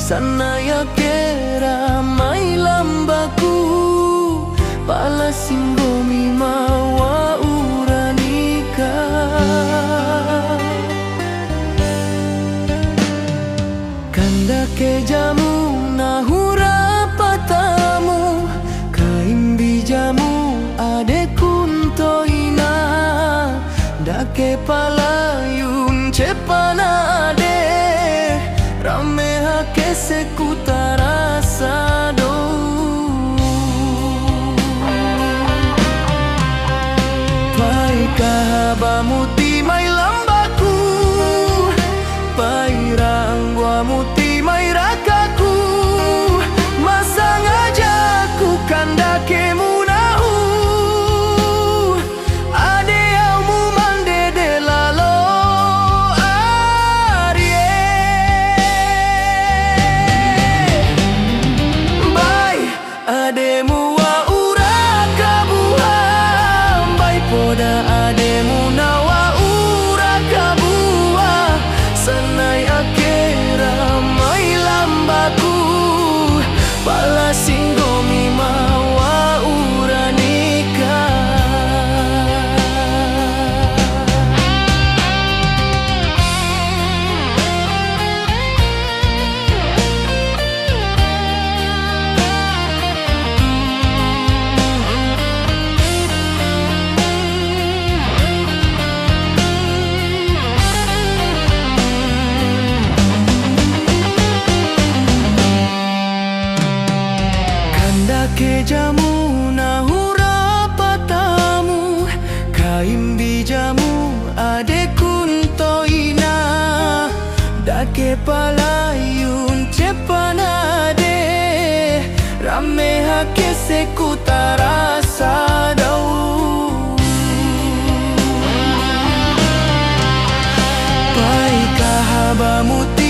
sanaya kera mai lambaku pala singgomi mawa uranika kanda ke jamu nahura patamu kaimbi jamu ade kuntoina dake palayun cepana ade rame hake sekutara sado pai kahabamuti mai lambaku pai rangwamuti mai rakaku masang ajaku kanda kemunahu ade aumu mande de lalo arie bai ademu wa urakabuha bai poda ademu nawa urakabuha sanai akera mai lambaku pala singgomi mawa uranika ke jamu nahura patamu kaimbi jamu ade kuntoina dake palayun cepana de rame hake sekutara sadau pai kahabamuti